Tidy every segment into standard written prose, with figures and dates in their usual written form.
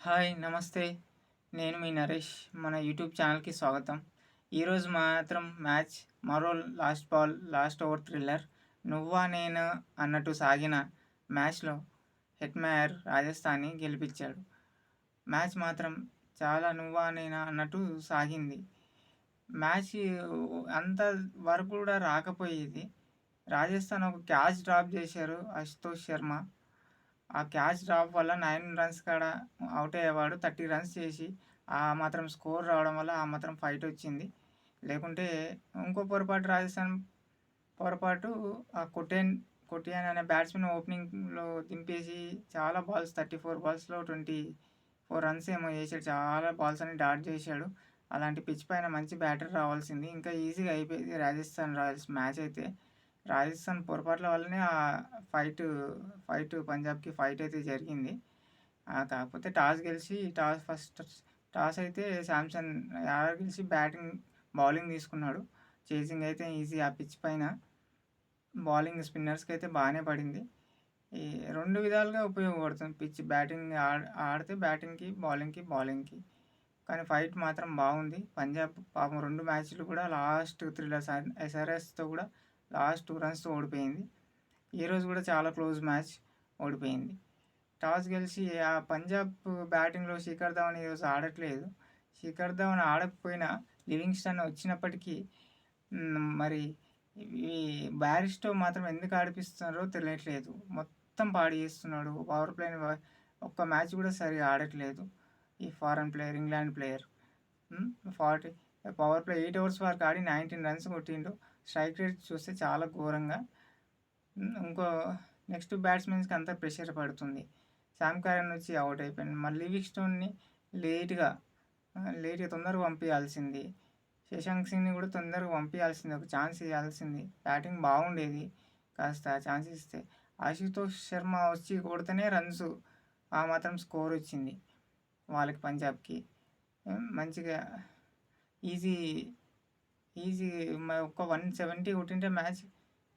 Hi నమస్తే. నేను మీ నరేష్. మన యూట్యూబ్ ఛానల్‌కి స్వాగతం. ఈరోజు మాత్రం మ్యాచ్ మరో last ball, last over thriller 'నువ్వా నేనా' అన్నట్టు సాగిన మ్యాచ్‌లో హెట్‌మయర్ రాజస్థాన్‌ని గెలిపించాడు. మ్యాచ్ మాత్రం చాలా 'నువ్వా నేనా' అన్నట్టు సాగింది. మ్యాచ్ అంత వరకు కూడా రాకపోయేది. రాజస్థాన్ ఒక క్యాచ్ డ్రాప్ చేశారు అశుతోష్ శర్మ. ఆ క్యాచ్ డ్రాప్ వల్ల 9 రన్స్ కాడ ఔట్ అయ్యేవాడు. 30 రన్స్ చేసి ఆ మాత్రం స్కోర్ రావడం వల్ల ఆ మాత్రం ఫైట్ వచ్చింది. లేకుంటే ఇంకో పొరపాటు రాజస్థాన్ పొరపాటు కొటియాన్ అనే బ్యాట్స్‌మెన్ ఓపెనింగ్‌లో దింపేసి చాలా బాల్స్ 34 బాల్స్‌లో 24 రన్స్ ఏమో చేసాడు. చాలా బాల్స్ అన్ని డాట్ చేశాడు. అలాంటి పిచ్ పైన మంచి బ్యాటర్ రావాల్సింది. ఇంకా ఈజీగా అయిపోయేది రాజస్థాన్ రాయల్స్ మ్యాచ్ అయితే. రాజస్థాన్ పొరపాట్ల వల్లనే ఫైట్ పంజాబ్‌కి ఫైట్ అయితే జరిగింది. కాకపోతే టాస్ అయితే శాంసన్ గెలిచి బౌలింగ్ తీసుకున్నాడు. చేసింగ్ అయితే ఈజీ ఆ పిచ్ పైన. బౌలింగ్ స్పిన్నర్స్‌కి అయితే బాగానే పడింది. ఈ 2 విధాలుగా ఉపయోగపడుతుంది పిచ్. బ్యాటింగ్ ఆడితే బ్యాటింగ్‌కి, బౌలింగ్‌కి. కానీ ఫైట్ మాత్రం బాగుంది. పంజాబ్ పాపం 2 మ్యాచ్‌లు కూడా లాస్ట్ థ్రిల్లర్స్ ఎస్ఆర్‌హెచ్‌తో కూడా లాస్ట్ 2 రన్స్‌తో ఓడిపోయింది. ఈరోజు కూడా చాలా క్లోజ్ మ్యాచ్ ఓడిపోయింది. టాస్ గెలిచి ఆ పంజాబ్ బ్యాటింగ్‌లో శిఖర్ ధవన్ ఈరోజు ఆడట్లేదు. శిఖర్ ధవన్ ఆడకపోయినా లివింగ్స్టన్ వచ్చినప్పటికీ మరి ఈ బ్యారిస్టో మాత్రం ఎందుకు ఆడిపిస్తున్నారో తెలియట్లేదు. మొత్తం పాడు చేస్తున్నాడు. పవర్ ప్లేని ఒక్క మ్యాచ్ కూడా సరిగ్గా ఆడట్లేదు. ఈ foreign player, England player. 40 power play 8 overs వరకు ఆడి 19 రన్స్ కొట్టిండు. స్ట్రైక్ రేట్ చూస్తే చాలా ఘోరంగా. ఇంకో నెక్స్ట్ బ్యాట్స్మెన్స్కి అంతా ప్రెషర్ పడుతుంది. శామ్ కరన్ వచ్చి అవుట్ అయిపోయింది. మళ్ళీ లివింగ్స్టోన్ని లేట్గా తొందరగా పంపించాల్సింది. శశాంక్ సింగ్ని కూడా తొందరగా పంపించాల్సింది. ఒక ఛాన్స్ ఇవ్వాల్సింది. బ్యాటింగ్ బాగుండేది. కాస్త ఛాన్స్ ఇస్తే ఆశుతోష్ శర్మ వచ్చి కొడితేనే రన్స్ ఆ మాత్రం స్కోర్ వచ్చింది వాళ్ళకి పంజాబ్కి. మంచిగా ఈజీ ఒక 170 కొట్టింటే మ్యాచ్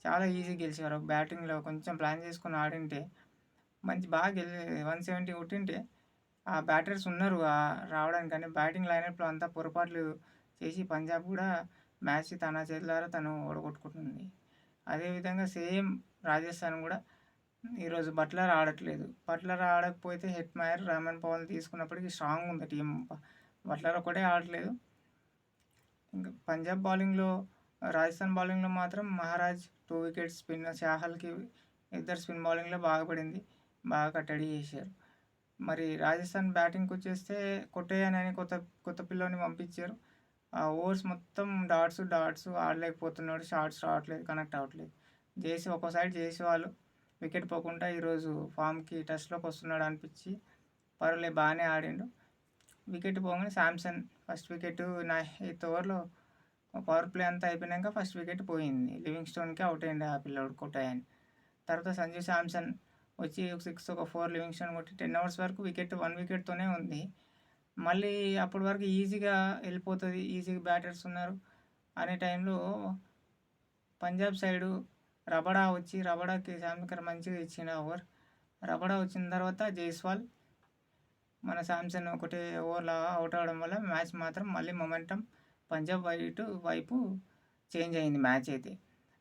చాలా ఈజీ గెలిచేవారు. బ్యాటింగ్లో కొంచెం ప్లాన్ చేసుకొని ఆడింటే బాగా 170 కొట్టింటే ఆ బ్యాటర్స్ ఉన్నారు రావడానికి. కానీ బ్యాటింగ్ లైనప్లో అంతా పొరపాట్లు చేసి పంజాబ్ కూడా మ్యాచ్ తన చేతులారా తను ఓడగొట్టుకుంటుంది. అదేవిధంగా సేమ్ రాజస్థాన్ కూడా ఈరోజు బట్లర్ ఆడట్లేదు. బట్లర్ ఆడకపోతే హెట్‌మయర్, రమన్ పవల్ తీసుకున్నప్పటికీ స్ట్రాంగ్ ఉంది టీం. బట్లర్ ఒకటే ఆడట్లేదు. ఇంకా పంజాబ్ బౌలింగ్లో, రాజస్థాన్ బౌలింగ్లో మాత్రం మహారాజ్ 2 వికెట్స్, చాహల్కి 2 స్పిన్ బౌలింగ్లో బాగా పడింది. బాగా కట్టడి చేశారు. మరి రాజస్థాన్ బ్యాటింగ్కి వచ్చేస్తే కొట్టేయన్ అని కొత్త పిల్లోని పంపించారు. ఆ ఓవర్స్ మొత్తం డాట్స్ ఆడలేకపోతున్నాడు. షార్ట్స్ రావట్లేదు, కనెక్ట్ అవ్వట్లేదు. ఒక్కో సైడ్ వాళ్ళు వికెట్ పోకుండా ఈరోజు ఫామ్కి టచ్లోకి వస్తున్నాడు అనిపించి పర్వాలేదు బాగానే ఆడిండు. వికెట్ పోగానే శాంసన్ ఫస్ట్ వికెట్ 8th ఓవర్లో పవర్ ప్లే అంతా అయిపోయినాక ఫస్ట్ వికెట్ పోయింది. లివింగ్స్టోన్కి అవుట్ అయ్యింది ఆ పిల్లోడు కొట్టాయని. తర్వాత సంజు శాంసన్ వచ్చి ఒక 6 ఒక 4 లివింగ్స్టోన్ కొట్టి 10 ఓవర్స్ వరకు 1 వికెట్తోనే ఉంది. మళ్ళీ అప్పటి వరకు ఈజీగా వెళ్ళిపోతుంది, ఈజీగా బ్యాటర్స్ ఉన్నారు అనే టైంలో పంజాబ్ సైడు రబడాకి శాంకర్ మంచిగా ఇచ్చిన ఓవర్. రబడా వచ్చిన తర్వాత జైస్వాల్, మన శాంసన్ ఒకటే ఓవర్లో అవుట్ అవడం వల్ల మ్యాచ్ మాత్రం మళ్ళీ మొమెంటం పంజాబ్ వైపు చేంజ్ అయింది మ్యాచ్ అయితే.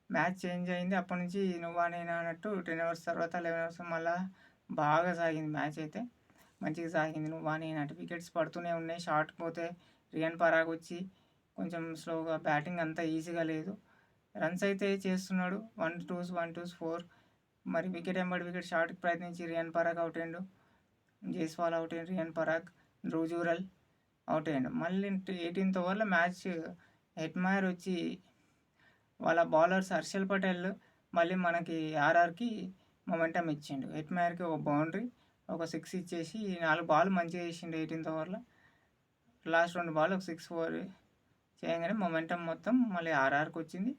మ్యాచ్ చేంజ్ అయింది. అప్పటి నుంచి నువ్వా నేనా అన్నట్టు 10 అవర్స్ తర్వాత 11 అవర్స్ మళ్ళీ బాగా సాగింది మ్యాచ్ అయితే. మంచిగా సాగింది. నువ్వా నేనా అంటే వికెట్స్ పడుతూనే ఉన్నాయి. షార్ట్ పోతే రియాన్ పరాగ్ వచ్చి కొంచెం స్లోగా, బ్యాటింగ్ అంతా ఈజీగా లేదు. రన్స్ అయితే చేస్తున్నాడు. 1-2s 4. మరి వికెట్ షాట్కి ప్రయత్నించి రియాన్ పరాగ్ అవుట్ అయ్యిండు. జైస్వాల్ అవుట్ అయ్యిండు. రియాన్ పరాగ్, ధ్రువ్ జురెల్ అవుట్ అయ్యిండు. మళ్ళీ 18th ఓవర్లో మ్యాచ్ హెట్‌మయర్ వచ్చి వాళ్ళ బౌలర్స్ హర్షల్ పటేల్ మళ్ళీ మనకి ఆర్ఆర్కి మొమెంటం ఇచ్చిండు. హెట్‌మయర్కి ఒక బౌండరీ, ఒక 6 ఇచ్చేసి 4 బాల్ మంచిగా వేసిండు 18th ఓవర్లో. లాస్ట్ 2 బాల్ ఒక 6, 4 చేయగానే మొమెంటం మొత్తం మళ్ళీ ఆర్ఆర్కి వచ్చింది.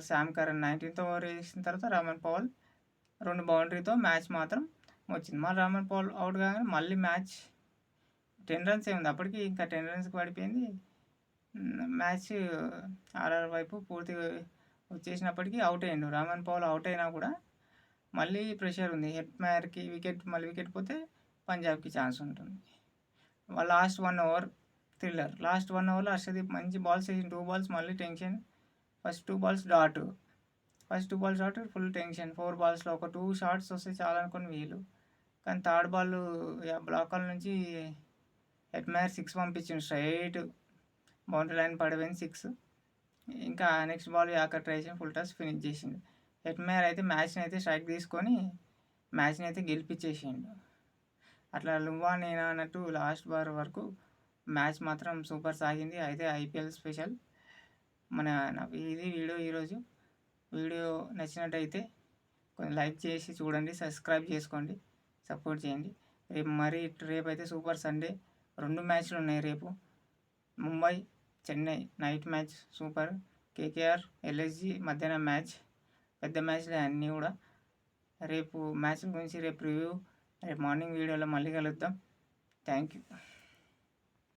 శామ్ కరన్ 19th ఓవర్ వేసిన తర్వాత రమన్ పవల్ 2 బౌండరీతో మ్యాచ్ మాత్రం వచ్చింది. మళ్ళీ రమన్ పవల్ అవుట్ కాగానే మళ్ళీ మ్యాచ్ 10 రన్సే ఉంది. అప్పటికి ఇంకా 10 రన్స్కి పడిపోయింది మ్యాచ్. ఆర్ఆర్ వైపు పూర్తిగా వచ్చేసినప్పటికీ అవుట్ అయ్యిండు. రమన్ పవల్ అవుట్ అయినా కూడా మళ్ళీ ప్రెషర్ ఉంది. హెట్‌మయర్కి వికెట్ పోతే పంజాబ్కి ఛాన్స్ ఉంటుంది. Last 1 over thriller. లాస్ట్ 1 ఓవర్‌లో హర్షదీప్ మంచి బాల్స్ వేసిండు. 2 బాల్స్ మళ్ళీ tension. First 2 balls dot. Full tension. 4 బాల్స్‌లో ఒక 2 షాట్స్ వస్తే చాలనుకోని వీళ్ళు. కానీ థర్డ్ బాల్ బ్లాకర్ల నుంచి హెట్‌మైర్ 6 పంపించిండు స్ట్రెయిట్ బౌండరీ లైన్ పడిపోయింది 6. ఇంకా నెక్స్ట్ బాల్ యాకర్ ట్రై చేసి ఫుల్ టాస్ ఫినిష్ చేసిండు. హెట్‌మైర్ అయితే మ్యాచ్‌ని అయితే స్ట్రైక్ తీసుకొని మ్యాచ్‌ని అయితే గెలిపించేసిండు. అట్లా నువ్వా నేనా అన్నట్టు లాస్ట్ బార్ వరకు మ్యాచ్ మాత్రం సూపర్ సాగింది. అయితే ఐపీఎల్ స్పెషల్ ఇది వీడియో ఈరోజు. వీడియో నచ్చినట్టయితే కొంచెం లైక్ చేసి చూడండి, సబ్స్క్రైబ్ చేసుకోండి, సపోర్ట్ చేయండి. రేపైతే సూపర్ సండే. 2 మ్యాచ్లు ఉన్నాయి రేపు. Mumbai Chennai night match super. KKR LSG మధ్యాహ్నం మ్యాచ్. పెద్ద మ్యాచ్లే అన్నీ కూడా. రేపు మ్యాచ్ల గురించి రేపు రివ్యూ రేపు మార్నింగ్ వీడియోలో మళ్ళీ కలుద్దాం. Thank you.